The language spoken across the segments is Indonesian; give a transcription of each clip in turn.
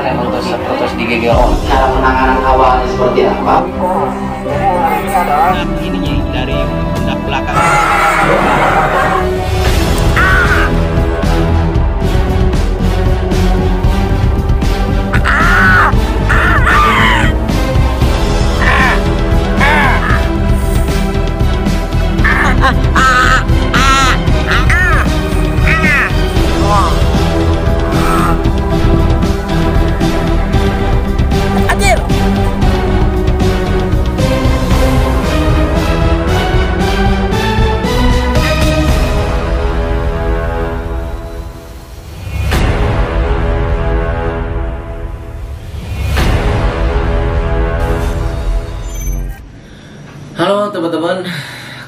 silakan yang putus di GGO. Cara penanganan awalnya seperti apa? Nah, ininya dari pundak belakang. Halo teman-teman,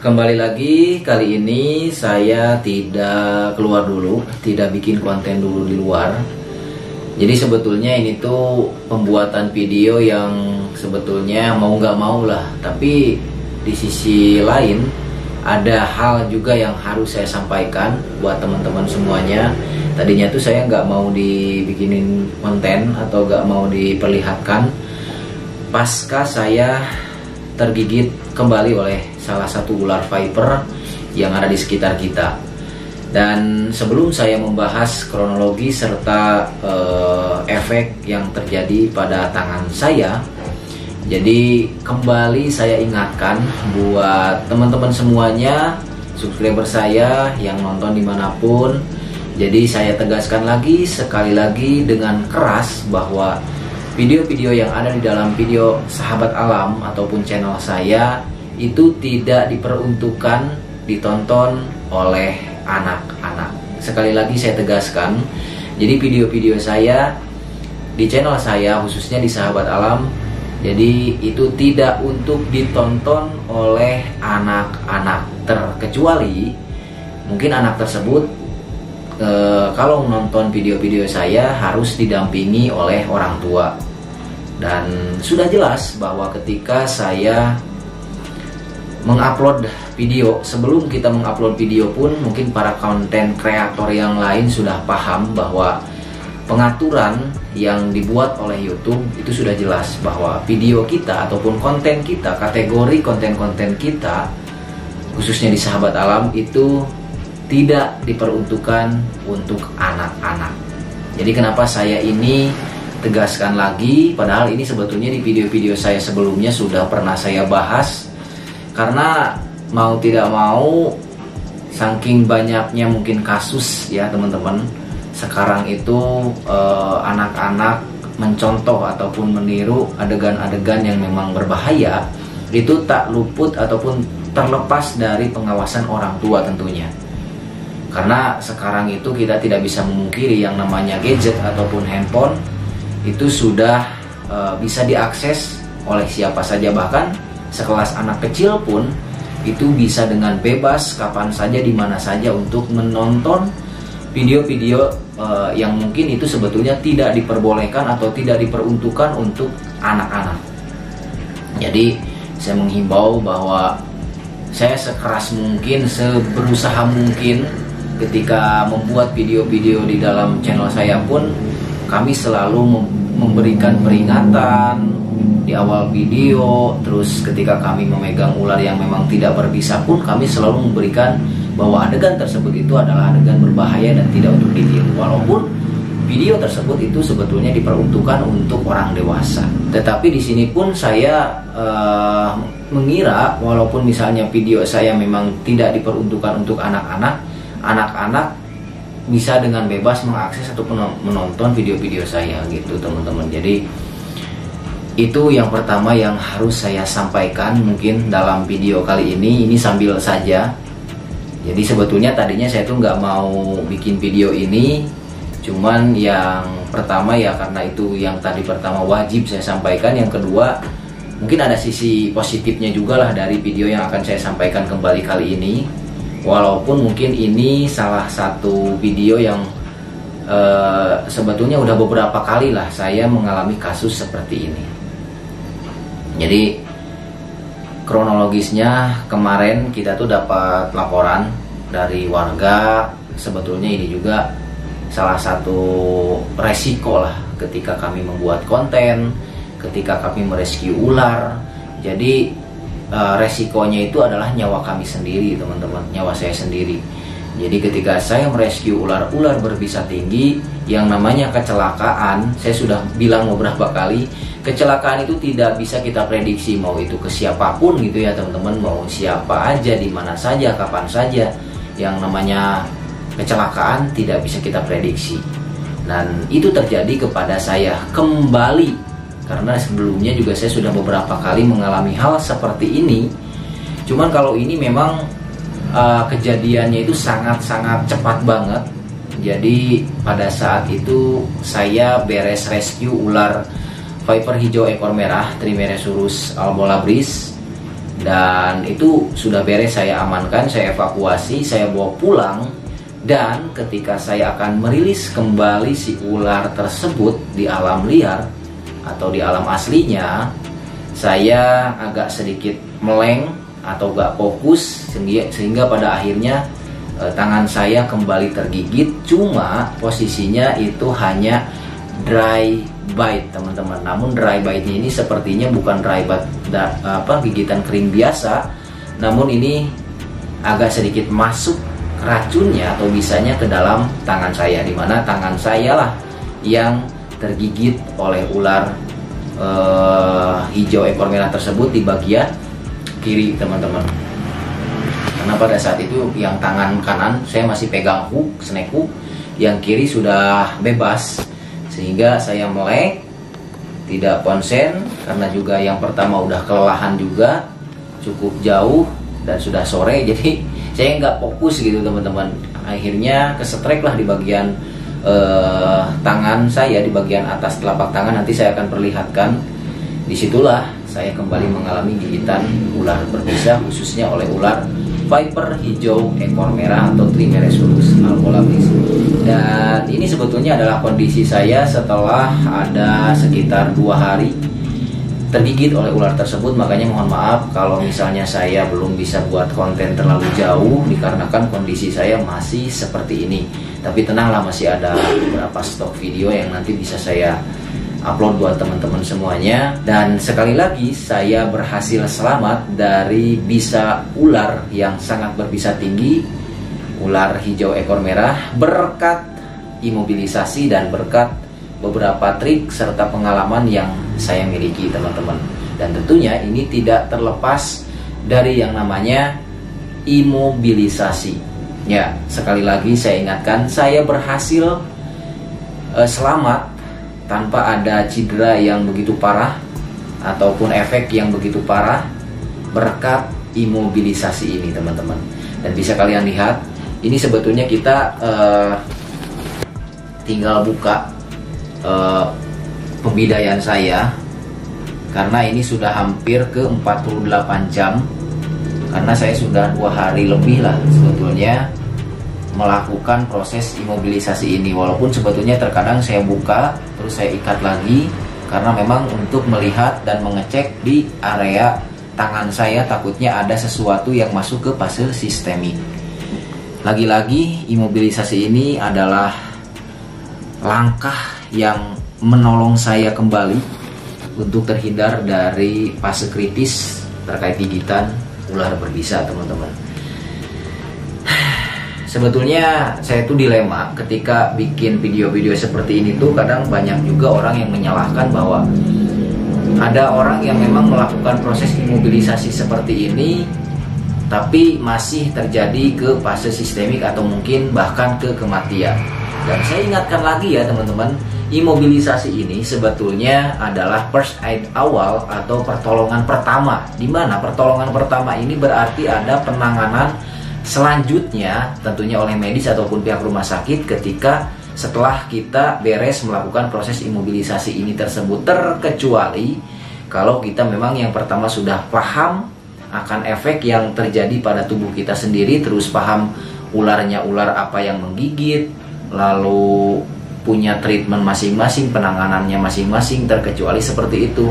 kembali lagi. Kali ini saya tidak keluar dulu, tidak bikin konten dulu di luar. Jadi sebetulnya ini tuh pembuatan video yang sebetulnya mau nggak mau lah. Tapi di sisi lain ada hal juga yang harus saya sampaikan buat teman-teman semuanya. Tadinya tuh saya nggak mau dibikinin konten atau nggak mau diperlihatkan pasca saya tergigit kembali oleh salah satu ular viper yang ada di sekitar kita. Dan sebelum saya membahas kronologi serta efek yang terjadi pada tangan saya, jadi kembali saya ingatkan buat teman-teman semuanya, subscriber saya yang nonton dimanapun. Jadi saya tegaskan lagi, sekali lagi dengan keras, bahwa video-video yang ada di dalam video Sahabat Alam ataupun channel saya itu tidak diperuntukkan ditonton oleh anak-anak. Sekali lagi saya tegaskan, jadi video-video saya di channel saya, khususnya di Sahabat Alam, jadi itu tidak untuk ditonton oleh anak-anak, terkecuali mungkin anak tersebut kalau menonton video-video saya harus didampingi oleh orang tua. Dan sudah jelas bahwa ketika saya mengupload video, sebelum kita mengupload video pun mungkin para konten kreator yang lain sudah paham bahwa pengaturan yang dibuat oleh YouTube itu sudah jelas bahwa video kita ataupun konten kita, kategori konten-konten kita khususnya di Sahabat Alam itu tidak diperuntukkan untuk anak-anak. Jadi kenapa saya ini tegaskan lagi, padahal ini sebetulnya di video-video saya sebelumnya sudah pernah saya bahas. Karena mau tidak mau, saking banyaknya mungkin kasus ya teman-teman, sekarang itu anak-anak mencontoh ataupun meniru adegan-adegan yang memang berbahaya, itu tak luput ataupun terlepas dari pengawasan orang tua tentunya. Karena sekarang itu kita tidak bisa memungkiri yang namanya gadget ataupun handphone itu sudah bisa diakses oleh siapa saja, bahkan sekelas anak kecil pun itu bisa dengan bebas kapan saja di mana saja untuk menonton video-video yang mungkin itu sebetulnya tidak diperbolehkan atau tidak diperuntukkan untuk anak-anak. Jadi saya menghimbau bahwa saya sekeras mungkin, seberusaha mungkin ketika membuat video-video di dalam channel saya pun, kami selalu memberikan peringatan di awal video. Terus ketika kami memegang ular yang memang tidak berbisa pun, kami selalu memberikan bahwa adegan tersebut itu adalah adegan berbahaya dan tidak untuk ditiru. Walaupun video tersebut itu sebetulnya diperuntukkan untuk orang dewasa. Tetapi di sini pun saya mengira walaupun misalnya video saya memang tidak diperuntukkan untuk anak-anak, anak-anak bisa dengan bebas mengakses atau menonton video-video saya gitu teman-teman. Jadi itu yang pertama yang harus saya sampaikan mungkin dalam video kali ini sambil saja. Jadi sebetulnya tadinya saya tuh nggak mau bikin video ini, cuman yang pertama ya karena itu yang tadi pertama wajib saya sampaikan. Yang kedua mungkin ada sisi positifnya juga lah dari video yang akan saya sampaikan kembali kali ini. Walaupun mungkin ini salah satu video yang sebetulnya udah beberapa kali lah saya mengalami kasus seperti ini. Jadi kronologisnya kemarin kita tuh dapat laporan dari warga. Sebetulnya ini juga salah satu resiko lah ketika kami membuat konten, ketika kami merescue ular. Jadi resikonya itu adalah nyawa kami sendiri teman-teman, nyawa saya sendiri. Jadi ketika saya merescue ular-ular berbisa tinggi, yang namanya kecelakaan, saya sudah bilang beberapa kali, kecelakaan itu tidak bisa kita prediksi, mau itu ke siapapun gitu ya teman-teman, mau siapa aja, di mana saja, kapan saja. Yang namanya kecelakaan tidak bisa kita prediksi. Dan itu terjadi kepada saya kembali, karena sebelumnya juga saya sudah beberapa kali mengalami hal seperti ini. Cuman kalau ini memang kejadiannya itu sangat-sangat cepat banget. Jadi pada saat itu saya beres rescue ular viper hijau ekor merah Trimeresurus albolabris, dan itu sudah beres, saya amankan, saya evakuasi, saya bawa pulang. Dan ketika saya akan merilis kembali si ular tersebut di alam liar atau di alam aslinya, saya agak sedikit meleng atau gak fokus, sehingga pada akhirnya tangan saya kembali tergigit. Cuma posisinya itu hanya dry bite teman-teman. Namun dry bite ini sepertinya bukan dry bite gigitan kering biasa, namun ini agak sedikit masuk racunnya atau bisanya ke dalam tangan saya, dimana tangan saya lah yang tergigit oleh ular hijau ekor merah tersebut di bagian kiri teman-teman. Karena pada saat itu yang tangan kanan saya masih pegang hook, snake hook, yang kiri sudah bebas, sehingga saya melek, tidak konsen, karena juga yang pertama udah kelelahan juga, cukup jauh dan sudah sore, jadi saya nggak fokus gitu teman-teman. Akhirnya kesetrek lah di bagian tangan saya, di bagian atas telapak tangan, nanti saya akan perlihatkan. Disitulah saya kembali mengalami gigitan ular berbisa, khususnya oleh ular viper hijau ekor merah atau Trimeresurus albolabris. Dan ini sebetulnya adalah kondisi saya setelah ada sekitar 2 hari tergigit oleh ular tersebut. Makanya mohon maaf kalau misalnya saya belum bisa buat konten terlalu jauh, dikarenakan kondisi saya masih seperti ini. Tapi tenanglah, masih ada beberapa stok video yang nanti bisa saya upload buat teman-teman semuanya. Dan sekali lagi saya berhasil selamat dari bisa ular yang sangat berbisa tinggi, ular hijau ekor merah, berkat imobilisasi dan berkat beberapa trik serta pengalaman yang saya miliki teman-teman. Dan tentunya ini tidak terlepas dari yang namanya imobilisasi. Ya, sekali lagi saya ingatkan, saya berhasil selamat tanpa ada cedera yang begitu parah ataupun efek yang begitu parah berkat imobilisasi ini teman-teman. Dan bisa kalian lihat, ini sebetulnya kita tinggal buka pembidayaan saya, karena ini sudah hampir ke 48 jam, karena saya sudah 2 hari lebih lah sebetulnya melakukan proses imobilisasi ini. Walaupun sebetulnya terkadang saya buka terus saya ikat lagi, karena memang untuk melihat dan mengecek di area tangan saya, takutnya ada sesuatu yang masuk ke fase sistemik. Lagi-lagi imobilisasi ini adalah langkah yang menolong saya kembali untuk terhindar dari fase kritis terkait gigitan ular berbisa teman-teman. Sebetulnya saya tuh dilema ketika bikin video-video seperti ini tuh, kadang banyak juga orang yang menyalahkan bahwa ada orang yang memang melakukan proses imobilisasi seperti ini tapi masih terjadi ke fase sistemik atau mungkin bahkan ke kematian. Dan saya ingatkan lagi ya teman-teman, imobilisasi ini sebetulnya adalah first aid awal atau pertolongan pertama, di mana pertolongan pertama ini berarti ada penanganan selanjutnya tentunya oleh medis ataupun pihak rumah sakit ketika setelah kita beres melakukan proses imobilisasi ini tersebut, terkecuali kalau kita memang yang pertama sudah paham akan efek yang terjadi pada tubuh kita sendiri, terus paham ularnya ular apa yang menggigit, lalu punya treatment masing-masing, penanganannya masing-masing, terkecuali seperti itu.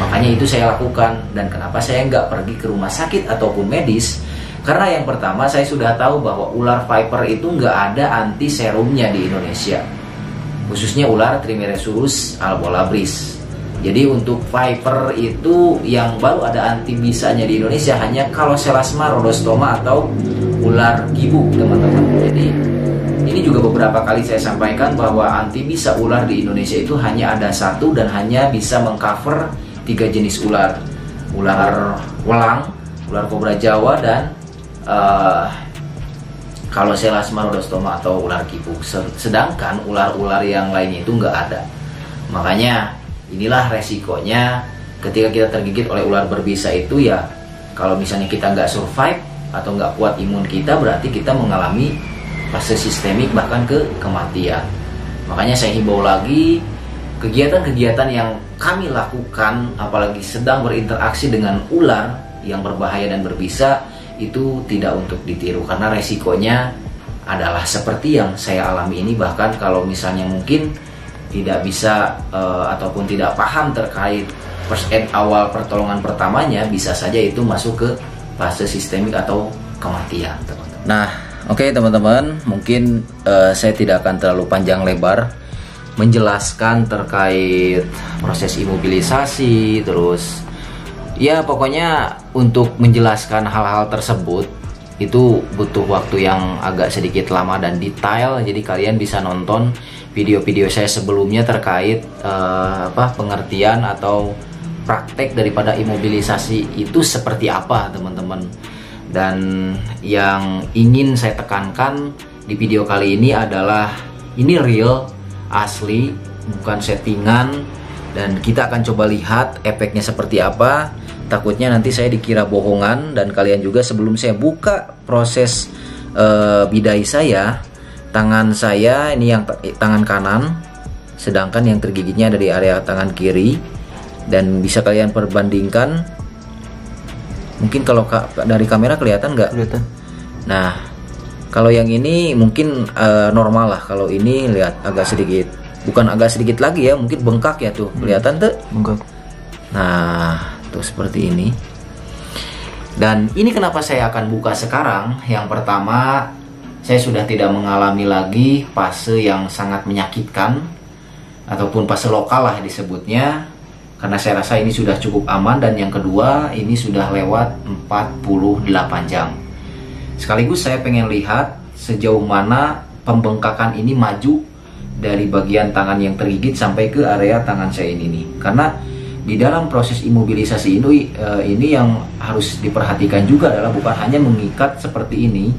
Makanya itu saya lakukan. Dan kenapa saya nggak pergi ke rumah sakit ataupun medis? Karena yang pertama, saya sudah tahu bahwa ular viper itu nggak ada anti serumnya di Indonesia. khususnya ular Trimeresurus albolabris. Jadi untuk Viper itu yang baru ada antibisanya di Indonesia hanya Calocelasma rhodostoma atau ular gibuk, teman-teman. Jadi ini juga beberapa kali saya sampaikan bahwa antibisa ular di Indonesia itu hanya ada satu dan hanya bisa mengcover 3 jenis ular. Ular welang, ular kobra Jawa, dan Calocelasma rhodostoma atau ular gibuk. Sedangkan ular-ular yang lainnya itu nggak ada. Makanya inilah resikonya ketika kita tergigit oleh ular berbisa itu ya, kalau misalnya kita nggak survive atau nggak kuat imun kita, berarti kita mengalami fase sistemik bahkan ke kematian. Makanya saya himbau lagi, kegiatan-kegiatan yang kami lakukan apalagi sedang berinteraksi dengan ular yang berbahaya dan berbisa itu tidak untuk ditiru, karena resikonya adalah seperti yang saya alami ini. Bahkan kalau misalnya mungkin tidak bisa ataupun tidak paham terkait first aid awal pertolongan pertamanya, bisa saja itu masuk ke fase sistemik atau kematian, teman-teman. Nah, oke, teman-teman, mungkin saya tidak akan terlalu panjang lebar menjelaskan terkait proses imobilisasi, terus ya pokoknya untuk menjelaskan hal-hal tersebut itu butuh waktu yang agak sedikit lama dan detail. Jadi kalian bisa nonton video-video saya sebelumnya terkait pengertian atau praktek daripada imobilisasi itu seperti apa, teman-teman. Dan yang ingin saya tekankan di video kali ini adalah ini real, asli, bukan settingan, dan kita akan coba lihat efeknya seperti apa. Takutnya nanti saya dikira bohongan, dan kalian juga sebelum saya buka proses bidai saya, tangan saya ini yang tangan kanan, sedangkan yang tergigitnya dari area tangan kiri. Dan bisa kalian perbandingkan, mungkin kalau dari kamera kelihatan nggak? Kelihatan. Nah, kalau yang ini mungkin normal lah. Kalau ini lihat agak sedikit, bukan agak sedikit lagi ya, mungkin bengkak ya tuh, kelihatan tuh bengkak. Nah, tuh seperti ini. Dan ini kenapa saya akan buka sekarang. Yang pertama, saya sudah tidak mengalami lagi fase yang sangat menyakitkan ataupun fase lokal lah disebutnya, karena saya rasa ini sudah cukup aman. Dan yang kedua, ini sudah lewat 48 jam. Sekaligus saya pengen lihat sejauh mana pembengkakan ini maju dari bagian tangan yang tergigit sampai ke area tangan saya ini nih. Karena di dalam proses imobilisasi ini yang harus diperhatikan juga adalah bukan hanya mengikat seperti ini,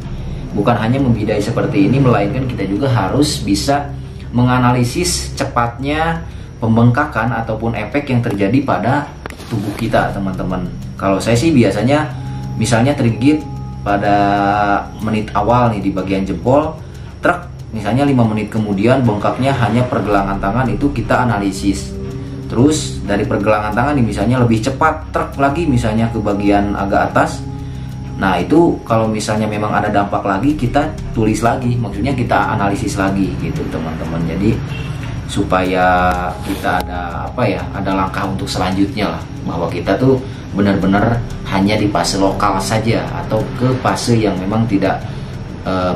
bukan hanya membidai seperti ini, melainkan kita juga harus bisa menganalisis cepatnya pembengkakan ataupun efek yang terjadi pada tubuh kita, teman-teman. Kalau saya sih biasanya misalnya tergigit pada menit awal nih di bagian jempol, truk, misalnya 5 menit kemudian bengkaknya hanya pergelangan tangan, itu kita analisis. Terus dari pergelangan tangan nih misalnya lebih cepat, truk lagi misalnya ke bagian agak atas. Nah itu kalau misalnya memang ada dampak lagi, kita tulis lagi, maksudnya kita analisis lagi gitu, teman-teman. Jadi supaya kita ada ada langkah untuk selanjutnya lah, bahwa kita tuh benar-benar hanya di fase lokal saja atau ke fase yang memang tidak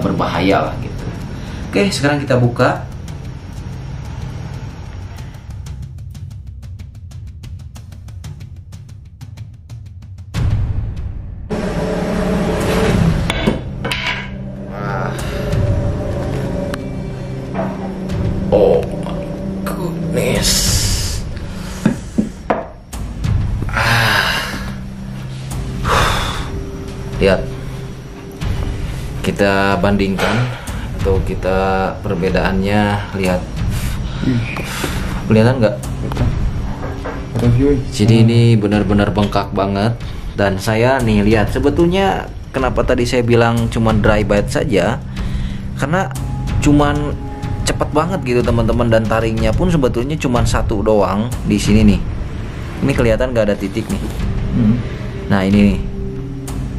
berbahaya lah gitu. Oke, sekarang kita buka. Oh goodness. Lihat, kita bandingkan atau kita perbedaannya, lihat. Kelihatan nggak? Jadi ini benar-benar bengkak banget. Dan saya nih lihat, sebetulnya kenapa tadi saya bilang cuman dry bite saja, karena cuman cepet banget gitu, teman-teman. Dan taringnya pun sebetulnya cuman satu doang di sini nih. Ini kelihatan nggak ada titik nih. Nah ini nih.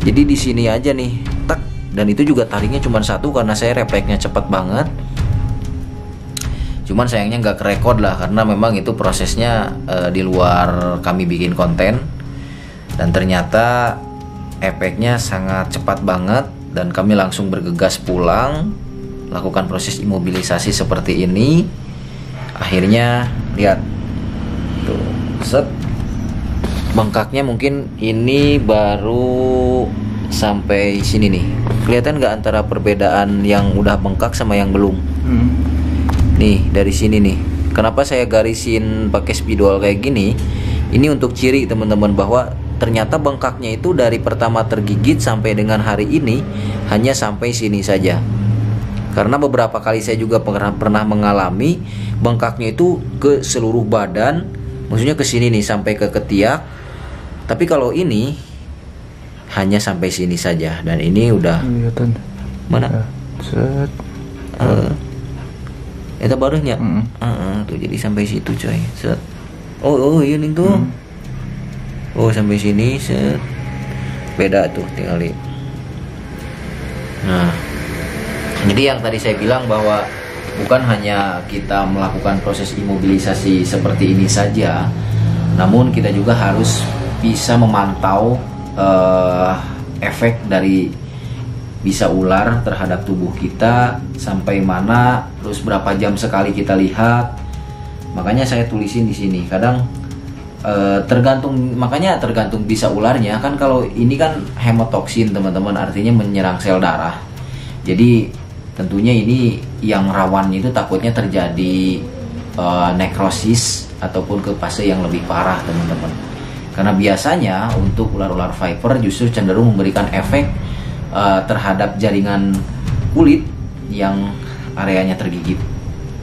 Jadi di sini aja nih, tak. Dan itu juga taringnya cuma satu karena saya refleksnya cepat banget. Cuman sayangnya nggak kerekod lah, karena memang itu prosesnya di luar kami bikin konten. Dan ternyata efeknya sangat cepat banget, dan kami langsung bergegas pulang, lakukan proses imobilisasi seperti ini. Akhirnya lihat tuh, set, bengkaknya mungkin ini baru sampai sini nih. Kelihatan nggak antara perbedaan yang udah bengkak sama yang belum? Nih dari sini nih. Kenapa saya garisin pakai spidol kayak gini? Ini untuk ciri teman-teman bahwa ternyata bengkaknya itu dari pertama tergigit sampai dengan hari ini hanya sampai sini saja. Karena beberapa kali saya juga pernah mengalami bengkaknya itu ke seluruh badan, maksudnya ke sini nih sampai ke ketiak. Tapi kalau ini hanya sampai sini saja, dan ini udah kelihatan mana? Set. Itu barunya. Tuh jadi sampai situ coy. Set. Oh ini tuh. Oh sampai sini set. Beda tuh tinggal lihat. Nah, jadi yang tadi saya bilang bahwa bukan hanya kita melakukan proses imobilisasi seperti ini saja, namun kita juga harus bisa memantau efek dari bisa ular terhadap tubuh kita sampai mana, terus berapa jam sekali kita lihat. Makanya saya tulisin di sini. Kadang tergantung bisa ularnya kan. Kalau ini kan hemotoksin teman-teman, artinya menyerang sel darah. Jadi tentunya ini yang rawan itu takutnya terjadi nekrosis ataupun ke fase yang lebih parah teman-teman. Karena biasanya untuk ular-ular viper justru cenderung memberikan efek terhadap jaringan kulit yang areanya tergigit.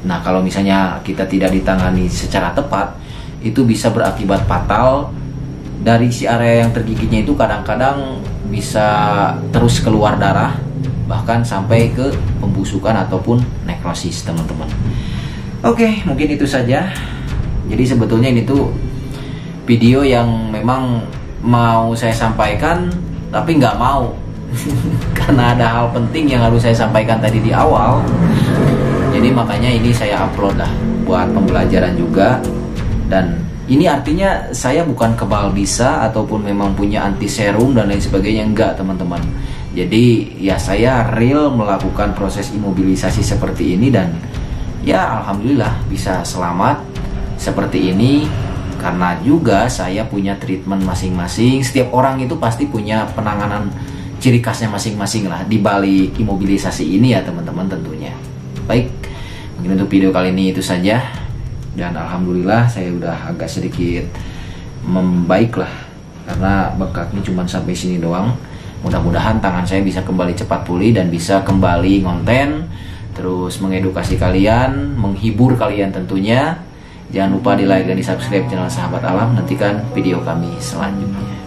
Nah kalau misalnya kita tidak ditangani secara tepat, itu bisa berakibat fatal. Dari si area yang tergigitnya itu kadang-kadang bisa terus keluar darah, bahkan sampai ke pembusukan ataupun nekrosis teman-teman. Oke, mungkin itu saja. Jadi sebetulnya ini tuh video yang memang mau saya sampaikan tapi nggak mau karena ada hal penting yang harus saya sampaikan tadi di awal. Jadi makanya ini saya upload lah buat pembelajaran juga. Dan ini artinya saya bukan kebal bisa ataupun memang punya anti serum dan lain sebagainya, enggak teman-teman. Jadi ya saya real melakukan proses imobilisasi seperti ini, dan ya alhamdulillah bisa selamat seperti ini. Karena juga saya punya treatment masing-masing. Setiap orang itu pasti punya penanganan ciri khasnya masing-masing lah di balik imobilisasi ini ya teman-teman tentunya. Baik, mungkin untuk video kali ini itu saja. Dan alhamdulillah saya udah agak sedikit membaik lah, karena bengkaknya cuma sampai sini doang. Mudah-mudahan tangan saya bisa kembali cepat pulih dan bisa kembali ngonten, terus mengedukasi kalian, menghibur kalian tentunya. Jangan lupa di like dan di subscribe channel Sahabat Alam. Nantikan video kami selanjutnya.